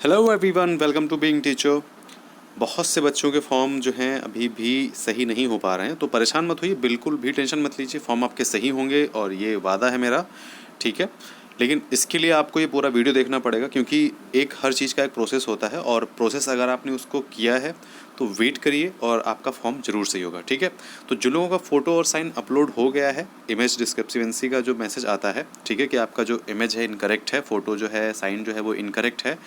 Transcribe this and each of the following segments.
Hello everyone, welcome to being teacher. बहुत से बच्चों के फॉर्म जो हैं अभी भी सही नहीं हो पा रहे हैं, तो परेशान मत होइए, बिल्कुल भी टेंशन मत लीजिए। फॉर्म आपके सही होंगे और ये वादा है मेरा, ठीक है। लेकिन इसके लिए आपको ये पूरा वीडियो देखना पड़ेगा, क्योंकि एक हर चीज़ का एक प्रोसेस होता है, और प्रोसेस अगर आपने उसको किया है तो वेट करिए और आपका फॉर्म ज़रूर सही होगा, ठीक है। तो जिन लोगों का फ़ोटो और साइन अपलोड हो गया है, इमेज डिस्क्रिप्शंसी का जो मैसेज आता है, ठीक है, कि आपका जो इमेज है इनकरेक्ट है, फ़ोटो जो है, साइन जो है वो इनकरेक्ट है,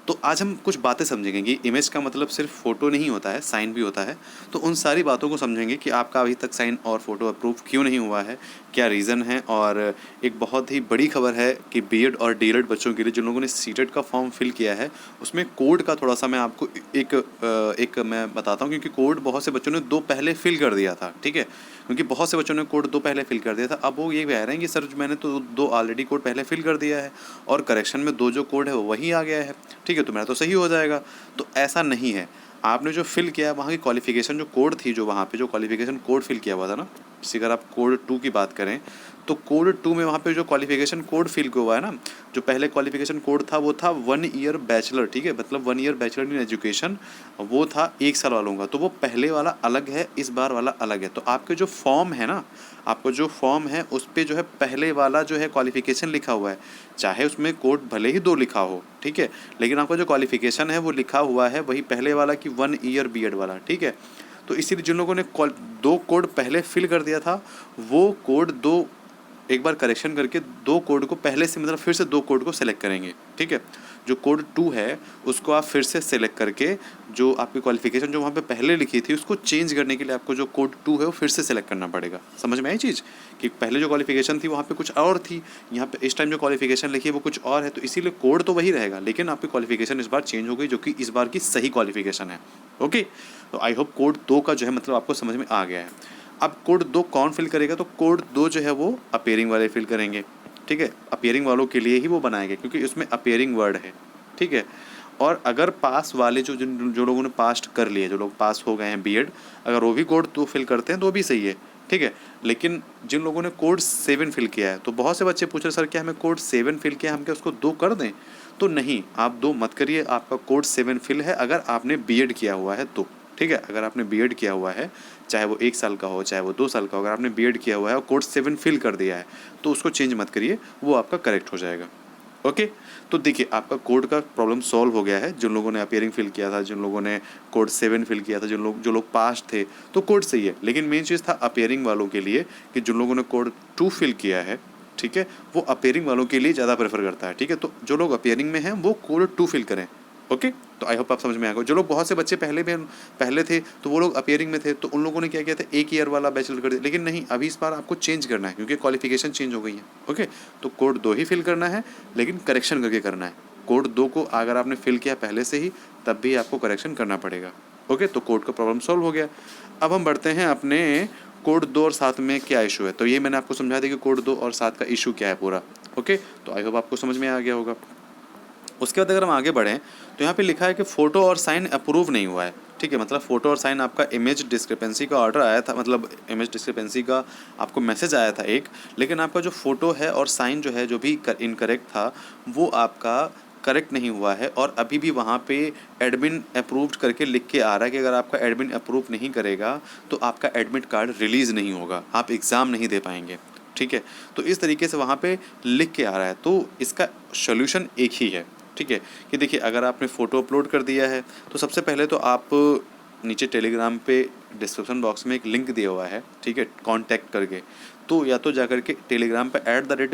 तो आज हम कुछ बातें समझेंगे कि इमेज का मतलब सिर्फ फ़ोटो नहीं होता है, साइन भी होता है। तो उन सारी बातों को समझेंगे कि आपका अभी तक साइन और फ़ोटो अप्रूव क्यों नहीं हुआ है, क्या रीज़न है। और एक बहुत ही बड़ी खबर है कि बीएड और डीएलएड बच्चों के लिए जिन लोगों ने सीटेट का फॉर्म फिल किया है, उसमें कोड का थोड़ा सा मैं आपको एक मैं बताता हूँ, क्योंकि कोड बहुत से बच्चों ने 2 पहले फिल कर दिया था, ठीक है। क्योंकि बहुत से बच्चों ने कोड 2 पहले फिल कर दिया था। अब वो ये कह रहे हैं कि सर मैंने तो 2 ऑलरेडी कोड पहले फिल कर दिया है और करेक्शन में 2 जो कोड है वो वही आ गया है, ठीक है, तो मेरा तो सही हो जाएगा। तो ऐसा नहीं है। आपने जो फिल किया है वहाँ की क्वालिफिकेशन जो कोड थी, जो वहाँ पे जो क्वालिफिकेशन कोड फिल किया हुआ था ना, जैसे अगर आप कोड 2 की बात करें, तो कोड 2 में वहाँ पे जो क्वालिफिकेशन कोड फिल किया हुआ है ना, जो पहले क्वालिफिकेशन कोड था वो था 1 ईयर बैचलर, ठीक है, मतलब 1 ईयर बैचलर इन एजुकेशन, वो था 1 साल वालों का। तो वो पहले वाला अलग है, इस बार वाला अलग है। तो आपके जो फॉर्म है ना, आपको जो फॉर्म है उस पे जो है पहले वाला जो है क्वालिफिकेशन लिखा हुआ है, चाहे उसमें कोड भले ही 2 लिखा हो, ठीक है, लेकिन आपका जो क्वालिफिकेशन है वो लिखा हुआ है वही पहले वाला कि 1 ईयर बीएड वाला, ठीक है। तो इसीलिए जिन लोगों ने 2 कोड पहले फिल कर दिया था, वो कोड 2 एक बार करेक्शन करके 2 कोड को पहले से, मतलब फिर से 2 कोड को सेलेक्ट करेंगे, ठीक है। जो कोड 2 है उसको आप फिर से सेलेक्ट करके, जो आपकी क्वालिफिकेशन जो वहाँ पे पहले लिखी थी उसको चेंज करने के लिए आपको जो कोड 2 है वो फिर से सेलेक्ट करना पड़ेगा। समझ में आई चीज़, कि पहले जो क्वालिफिकेशन थी वहाँ पे कुछ और थी, यहाँ पे इस टाइम जो क्वालिफिकेशन लिखी है वो कुछ और है, तो इसीलिए कोड तो वही रहेगा, लेकिन आपकी क्वालिफिकेशन इस बार चेंज हो गई, जो कि इस बार की सही क्वालिफिकेशन है। ओके, तो आई होप कोड 2 का जो है मतलब आपको समझ में आ गया है। अब कोड 2 कौन फिल करेगा, तो कोड 2 जो है वो अपीयरिंग वाले फिल करेंगे, ठीक है। अपीयरिंग वालों के लिए ही वो बनाएंगे, क्योंकि उसमें अपीयरिंग वर्ड है, ठीक है। और अगर पास वाले जो लोगों ने पास कर लिए, जो लोग पास हो गए हैं बीएड, अगर वो भी कोड 2 फिल करते हैं तो भी सही है, ठीक है। लेकिन जिन लोगों ने कोड 7 फिल किया है, तो बहुत से बच्चे पूछ रहे सर क्या हमें कोड 7 फिल किया, हम क्या उसको 2 कर दें? तो नहीं, आप 2 मत करिए, आपका कोड 7 फिल है अगर आपने बीएड किया हुआ है तो, ठीक है। अगर आपने बीएड किया हुआ है, चाहे वो 1 साल का हो चाहे वो 2 साल का हो, अगर आपने बीएड किया हुआ है और कोड 7 फिल कर दिया है, तो उसको चेंज मत करिए, वो आपका करेक्ट हो जाएगा। ओके, तो देखिए आपका कोड का प्रॉब्लम सॉल्व हो गया है। जिन लोगों ने अपीयरिंग फिल किया था, जिन लोगों ने कोड 7 फिल किया था, जो लोग पास थे, तो कोड सही है। लेकिन मेन चीज़ था अपीयरिंग वालों के लिए, कि जिन लोगों ने कोड 2 फिल किया है, ठीक है, वो अपीयरिंग वालों के लिए ज़्यादा प्रेफर करता है, ठीक है। तो जो लोग अपीयरिंग में हैं वो कोड 2 फिल करें। ओके, तो आई होप आप समझ में आ गया। जो लोग, बहुत से बच्चे पहले थे तो वो लोग अपीयरिंग में थे, तो उन लोगों ने क्या किया था, 1 ईयर वाला बैचलर कर दिया। लेकिन नहीं, अभी इस बार आपको चेंज करना है, क्योंकि क्वालिफिकेशन चेंज हो गई है। ओके, तो कोड 2 ही फिल करना है, लेकिन करेक्शन करके करना है। कोड 2 को अगर आपने फिल किया पहले से ही, तब भी आपको करेक्शन करना पड़ेगा। ओके, तो कोड का प्रॉब्लम सॉल्व हो गया। अब हम बढ़ते हैं अपने कोड 2 और 7 में क्या इशू है। तो ये मैंने आपको समझा दिया कि कोड 2 और 7 का इशू क्या है पूरा। ओके, तो आई होप आपको समझ में आ गया होगा। उसके बाद अगर हम आगे बढ़ें, तो यहाँ पे लिखा है कि फ़ोटो और साइन अप्रूव नहीं हुआ है, ठीक है। मतलब फ़ोटो और साइन, आपका इमेज डिस्क्रिपेंसी का ऑर्डर आया था, मतलब इमेज डिस्क्रिपेंसी का आपको मैसेज आया था एक, लेकिन आपका जो फ़ोटो है और साइन जो है, जो भी इनकरेक्ट था, वो आपका करेक्ट नहीं हुआ है। और अभी भी वहाँ पे एडमिन अप्रूव्ड करके लिख के आ रहा है कि अगर आपका एडमिन अप्रूव नहीं करेगा तो आपका एडमिट कार्ड रिलीज़ नहीं होगा, आप एग्ज़ाम नहीं दे पाएंगे, ठीक है। तो इस तरीके से वहाँ पे लिख के आ रहा है। तो इसका सोल्यूशन एक ही है, ठीक है, कि देखिए अगर आपने फ़ोटो अपलोड कर दिया है, तो सबसे पहले तो आप नीचे टेलीग्राम पे डिस्क्रिप्शन बॉक्स में एक लिंक दिया हुआ है, ठीक है, कांटेक्ट करके, तो या तो जा करके टेलीग्राम पे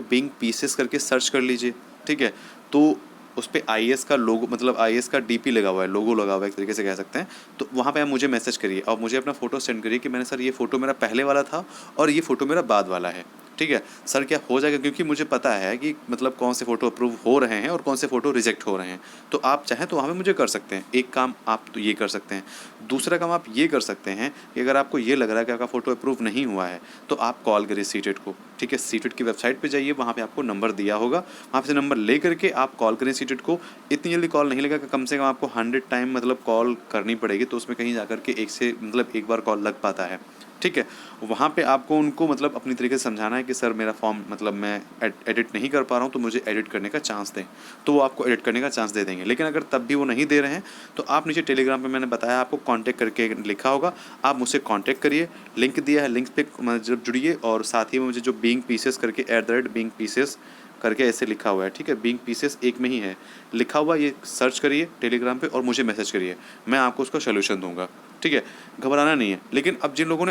@beingpieces करके सर्च कर लीजिए, ठीक है। तो उस पे आईएएस का लोगो, मतलब आईएएस का डीपी लगा हुआ है, लोगो लगा हुआ है, एक तरीके से कह सकते हैं। तो वहाँ पे आप मुझे मैसेज करिए और मुझे अपना फ़ोटो सेंड करिए कि मैंने सर ये फ़ोटो मेरा पहले वाला था और ये फ़ोटो मेरा बाद वाला है, ठीक है। सर क्या हो जाएगा, क्योंकि मुझे पता है कि मतलब कौन से फ़ोटो अप्रूव हो रहे हैं और कौन से फ़ोटो रिजेक्ट हो रहे हैं। तो आप चाहें तो वहाँ पे मुझे कर सकते हैं। एक काम आप तो ये कर सकते हैं। दूसरा काम आप ये कर सकते हैं कि अगर आपको ये लग रहा है कि आपका फ़ोटो अप्रूव नहीं हुआ है, तो आप कॉल करिए सीटेट को, ठीक है। सीटेट की वेबसाइट पे जाइए, वहाँ पे आपको नंबर दिया होगा, वहाँ से नंबर ले करके आप कॉल करें सीटेट को। इतनी जल्दी कॉल नहीं लगेगा, कम से कम आपको 100 टाइम मतलब कॉल करनी पड़ेगी, तो उसमें कहीं जा कर के एक से मतलब एक बार कॉल लग पाता है। ठीक है। वहाँ पे आपको उनको मतलब अपनी तरीके से समझाना है कि सर मेरा फॉर्म मतलब मैं एडिट नहीं कर पा रहा हूँ, तो मुझे एडिट करने का चांस दें, तो वो आपको एडिट करने का चांस दे देंगे। लेकिन अगर तब भी वो नहीं दे रहे हैं तो आप नीचे टेलीग्राम पे मैंने बताया आपको कॉन्टैक्ट करके लिखा होगा, आप मुझसे कॉन्टैक्ट करिए, लिंक दिया है, लिंक पे जब जुड़िए और साथ ही में मुझे जो बीइंग पीसेस करके @बीइंग पीसेस करके ऐसे लिखा हुआ है, ठीक है, बीइंग पीसेस एक में ही है लिखा हुआ, ये सर्च करिए टेलीग्राम पे और मुझे मैसेज करिए, मैं आपको उसका सोल्यूशन दूंगा, ठीक है। घबराना नहीं है। लेकिन अब जिन लोगों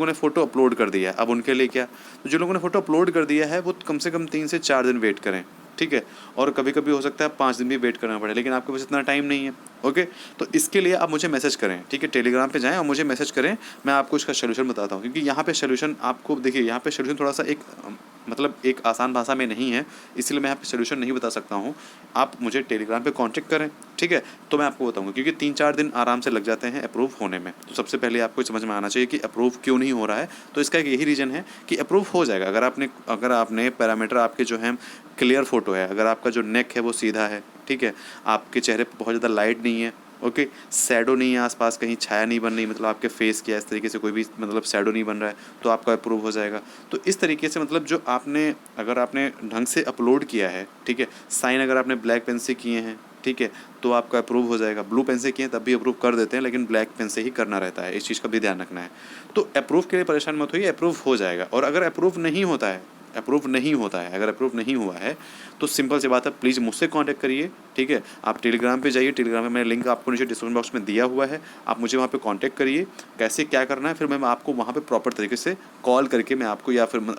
ने फ़ोटो अपलोड कर दिया है, अब उनके लिए क्या, तो जिन लोगों ने फ़ोटो अपलोड कर दिया है वो कम से कम 3 से 4 दिन वेट करें, ठीक है। और कभी कभी हो सकता है 5 दिन भी वेट करना पड़े, लेकिन आपके पास इतना टाइम नहीं है, ओके। तो इसके लिए आप मुझे मैसेज करें, ठीक है, टेलीग्राम पे जाएं और मुझे मैसेज करें, मैं आपको इसका सोल्यूशन बताता हूँ। क्योंकि यहाँ पे सोल्यूशन आपको देखिए, यहाँ पे सोल्यूशन थोड़ा सा एक मतलब एक आसान भाषा में नहीं है, इसलिए मैं यहाँ पे सोल्यूशन नहीं बता सकता हूँ। आप मुझे टेलीग्राम पे कांटेक्ट करें, ठीक है, तो मैं आपको बताऊँगा। क्योंकि 3-4 दिन आराम से लग जाते हैं अप्रूव होने में। तो सबसे पहले आपको समझ में आना चाहिए कि अप्रूव क्यों नहीं हो रहा है। तो इसका एक यही रीज़न है कि अप्रूव हो जाएगा अगर आपने पैरामीटर आपके जो हैं क्लियर फ़ोटो है, अगर आपका जो नेक है वो सीधा है, ठीक है, आपके चेहरे पर बहुत ज़्यादा लाइट नहीं है, ओके, शैडो नहीं है आसपास, कहीं छाया नहीं बन रही, मतलब आपके फेस की इस तरीके से कोई भी मतलब शैडो नहीं बन रहा है, तो आपका अप्रूव हो जाएगा। तो इस तरीके से मतलब जो आपने अगर आपने ढंग से अपलोड किया है, ठीक है, साइन अगर आपने ब्लैक पेन से किए हैं, ठीक है, तो आपका अप्रूव हो जाएगा। ब्लू पेन से किए तब भी अप्रूव कर देते हैं, लेकिन ब्लैक पेन से ही करना रहता है, इस चीज़ का भी ध्यान रखना है। तो अप्रूव के लिए परेशान मत होइए, अप्रूव हो जाएगा। और अगर अप्रूव नहीं होता है, अगर अप्रूव नहीं हुआ है तो सिंपल सी बात है, प्लीज़ मुझसे कांटेक्ट करिए, ठीक है। आप टेलीग्राम पे जाइए, टेलीग्राम में मैंने लिंक आपको नीचे डिस्क्रिप्शन बॉक्स में दिया हुआ है, आप मुझे वहाँ पे कांटेक्ट करिए, कैसे क्या करना है, फिर मैं आपको वहाँ पे प्रॉपर तरीके से कॉल करके मैं आपको या फिर मैं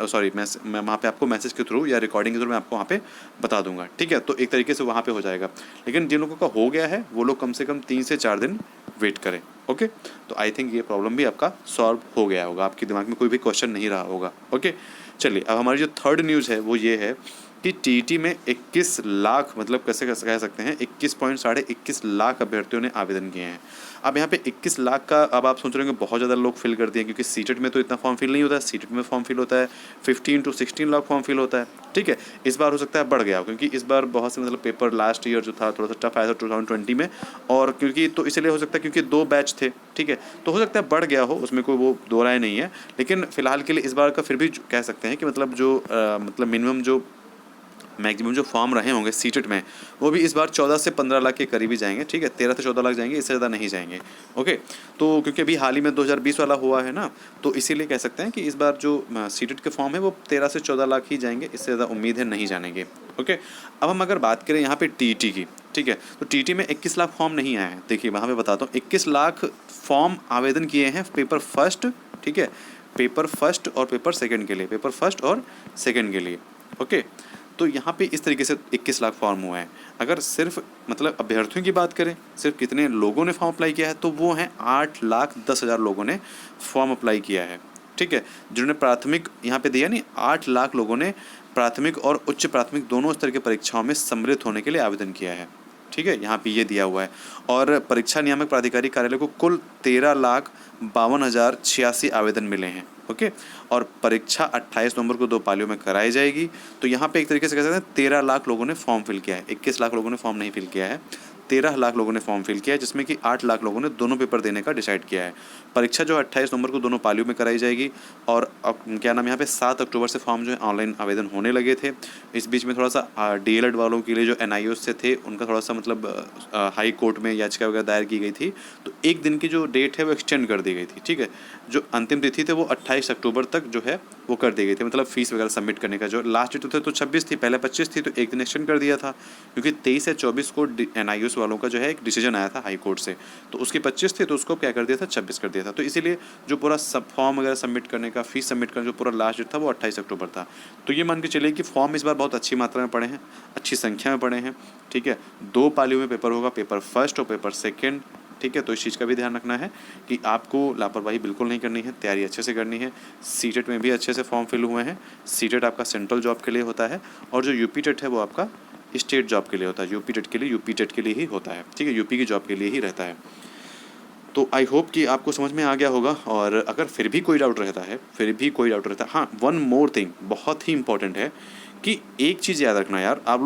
वहाँ पे आपको मैसेज के थ्रू या रिकॉर्डिंग के थ्रू मैं आपको वहाँ पे बता दूंगा, ठीक है। तो एक तरीके से वहाँ पे हो जाएगा। लेकिन जिन लोगों का हो गया है वो लोग कम से कम 3 से 4 दिन वेट करें, ओके। तो आई थिंक ये प्रॉब्लम भी आपका सॉल्व हो गया होगा, आपके दिमाग में कोई भी क्वेश्चन नहीं रहा होगा, ओके। चलिए, अब हमारी जो थर्ड न्यूज़ है वो ये है कि टीईटी में 21 लाख मतलब कैसे कह सकते हैं 21 लाख अभ्यर्थियों ने आवेदन किए हैं। अब यहाँ पे 21 लाख का अब आप सोच रहे होंगे बहुत ज़्यादा लोग फिल कर दिए, क्योंकि सीटेट में तो इतना फॉर्म फिल नहीं होता है, सीटेट में फॉर्म फिल होता है 15 to 16 लाख फॉर्म फिल होता है, ठीक है। इस बार हो सकता है बढ़ गया हो, क्योंकि इस बार बहुत से मतलब पेपर लास्ट ईयर जो था थोड़ा सा टफ आया था 2020 में, और क्योंकि तो इसलिए हो सकता है क्योंकि 2 बैच थे, ठीक है, तो हो सकता है बढ़ गया हो, उसमें कोई वो दो राय नहीं है। लेकिन फ़िलहाल के लिए इस बार का फिर भी कह सकते हैं कि मतलब जो मतलब मिनिमम जो मैक्सिमम जो फॉर्म रहे होंगे सीटेट में, वो भी इस बार 14 से 15 लाख के करीब ही जाएंगे, ठीक है, 13 से 14 लाख जाएंगे, इससे ज़्यादा नहीं जाएंगे, ओके। तो क्योंकि अभी हाल ही में 2020 वाला हुआ है ना, तो इसीलिए कह सकते हैं कि इस बार जो सीटेट के फॉर्म है वो 13 से 14 लाख ही जाएंगे, इससे ज़्यादा उम्मीद है नहीं जानेंगे, ओके। अब हम अगर बात करें यहाँ पे टीईटी की, ठीक है, तो टीईटी में 21 लाख फॉर्म नहीं आए हैं। देखिए वहाँ पे बताता हूँ, 21 लाख फॉर्म आवेदन किए हैं पेपर फर्स्ट, ठीक है, पेपर फर्स्ट और पेपर सेकेंड के लिए, पेपर फर्स्ट और सेकेंड के लिए, ओके। तो यहाँ पे इस तरीके से 21 लाख फॉर्म हुए हैं। अगर सिर्फ मतलब अभ्यर्थियों की बात करें, सिर्फ कितने लोगों ने फॉर्म अप्लाई किया है, तो वो हैं 8,10,000 लोगों ने फॉर्म अप्लाई किया है, ठीक है। जिन्होंने प्राथमिक यहाँ पे दिया नहीं, 8 लाख लोगों ने प्राथमिक और उच्च प्राथमिक दोनों स्तर की परीक्षाओं में सम्मिलित होने के लिए आवेदन किया है, ठीक है, यहाँ पे ये दिया हुआ है। और परीक्षा नियामक प्राधिकारी कार्यालय को कुल 13,52,086 आवेदन मिले हैं, ओके। और परीक्षा 28 नवंबर को 2 पालियों में कराई जाएगी। तो यहाँ पे एक तरीके से कह सकते हैं 13 लाख लोगों ने फॉर्म फिल किया है, 21 लाख लोगों ने फॉर्म नहीं फिल किया है, 13 लाख लोगों ने फॉर्म फिल किया है, जिसमें कि 8 लाख लोगों ने दोनों पेपर देने का डिसाइड किया है। परीक्षा जो 28 नवंबर को दोनों पालियों में कराई जाएगी। और क्या नाम यहाँ पे 7 अक्टूबर से फॉर्म जो है ऑनलाइन आवेदन होने लगे थे। इस बीच में थोड़ा सा डीएलएड वालों के लिए जो एनआईओ से थे उनका थोड़ा सा मतलब हाई कोर्ट में याचिका वगैरह दायर की गई थी, तो एक दिन की जो डेट है वो एक्सटेंड कर दी गई थी, ठीक है। जो अंतिम तिथि थे वो 28 अक्टूबर तक जो है वो कर दी गई थी, मतलब फीस वगैरह सबमिट करने का जो लास्ट डेट थे तो 26 थी, पहले 25 थी, तो एक दिन एक्सटेंड कर दिया था, क्योंकि 23 से 24 को एनआईओ वालों का जो है एक डिसीजन आया था हाई कोर्ट से, तो उसकी 25 थी, तो उसको क्या कर दिया था 26 कर दिया था। तो इसीलिए जो पूरा सब फॉर्म वगैरह सबमिट करने का, फीस सबमिट करने का जो पूरा लास्ट डेट था वो 28 अक्टूबर था। तो ये मान के चलिए कि फॉर्म इस बार बहुत अच्छी मात्रा में पड़े हैं, अच्छी संख्या में पड़े हैं, ठीक है। 2 पालियों में पेपर होगा, पेपर फर्स्ट और पेपर सेकेंड, ठीक है। तो इस चीज़ का भी ध्यान रखना है कि आपको लापरवाही बिल्कुल नहीं करनी है, तैयारी अच्छे से करनी है। सीटेट में भी अच्छे से फॉर्म फिल हुए हैं। सीटेट आपका सेंट्रल जॉब के लिए होता है, और जो यूपी टेट है वो आपका स्टेट जॉब के लिए होता है। यूपी टेट के लिए ही होता है, ठीक है, यूपी की जॉब के लिए ही रहता है। तो आई होप कि आपको समझ में आ गया होगा। और अगर फिर भी कोई डाउट रहता है, हाँ, वन मोर थिंग बहुत ही इंपॉर्टेंट है कि एक चीज़ याद रखना यार, आप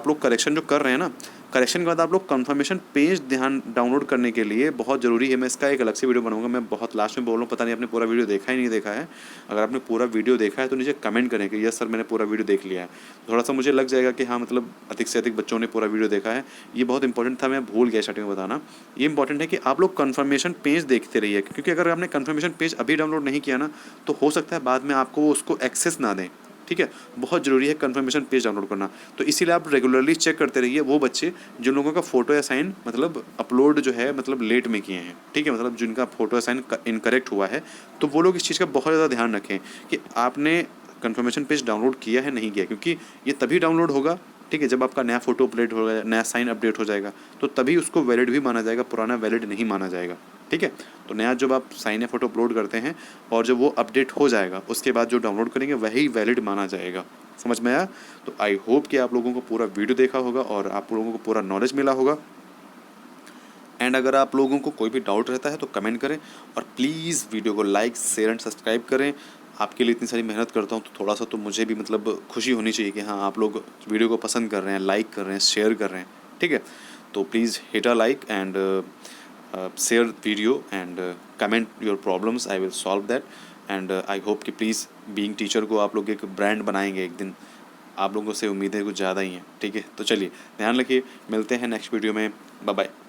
लोग करेक्शन जो कर रहे हैं ना, करेक्शन के बाद आप लोग कन्फर्मेशन पेज ध्यान डाउनलोड करने के लिए बहुत ज़रूरी है। मैं इसका एक अलग से वीडियो बनाऊंगा, मैं बहुत लास्ट में बोल रहा हूँ, पता नहीं आपने पूरा वीडियो देखा ही नहीं देखा है। अगर आपने पूरा वीडियो देखा है तो नीचे कमेंट करें कि यस सर मैंने पूरा वीडियो देख लिया है। थोड़ा सा मुझे लग जाएगा कि हाँ मतलब अधिक से अधिक बच्चों ने पूरा वीडियो देखा है। ये बहुत इंपॉर्टेंट था, मैं भूल गया स्टार्टिंग में बताना। ये इंपॉर्टेंट है कि आप लोग कन्फर्मेशन पेज देखते रहिए, क्योंकि अगर आपने कन्फर्मेशन पेज अभी डाउनलोड नहीं किया ना तो हो सकता है बाद में आपको उसको एक्सेस ना दें। ठीक है, बहुत ज़रूरी है कन्फर्मेशन पेज डाउनलोड करना। तो इसीलिए आप रेगुलरली चेक करते रहिए वो बच्चे जिन लोगों का फ़ोटो या साइन मतलब अपलोड जो है मतलब लेट में किए हैं। ठीक है, मतलब जिनका फ़ोटो या साइन इनकरेक्ट हुआ है, तो वो लोग इस चीज़ का बहुत ज़्यादा ध्यान रखें कि आपने कन्फर्मेशन पेज डाउनलोड किया है नहीं किया, क्योंकि ये तभी डाउनलोड होगा, ठीक है, जब आपका नया फ़ोटो अपडेट होगा, नया साइन अपडेट हो जाएगा, तो तभी उसको वैलिड भी माना जाएगा, पुराना वैलिड नहीं माना जाएगा। ठीक है, तो नया जब आप साइन या फ़ोटो अपलोड करते हैं और जब वो अपडेट हो जाएगा उसके बाद जो डाउनलोड करेंगे वही वैलिड माना जाएगा। समझ में आया? तो आई होप कि आप लोगों को पूरा वीडियो देखा होगा और आप लोगों को पूरा नॉलेज मिला होगा। एंड अगर आप लोगों को कोई भी डाउट रहता है तो कमेंट करें और प्लीज़ वीडियो को लाइक शेयर एंड सब्सक्राइब करें। आपके लिए इतनी सारी मेहनत करता हूँ तो थोड़ा सा तो मुझे भी मतलब खुशी होनी चाहिए कि हाँ आप लोग वीडियो को पसंद कर रहे हैं, लाइक कर रहे हैं, शेयर कर रहे हैं। ठीक है, तो please hit a like and share video and comment your problems, I will solve that. And I hope कि प्लीज़ बीइंग टीचर को आप लोग एक ब्रांड बनाएंगे एक दिन। आप लोगों से उम्मीदें कुछ ज़्यादा ही हैं। ठीक है, तो चलिए ध्यान रखिए, मिलते हैं नेक्स्ट वीडियो में। Bye bye.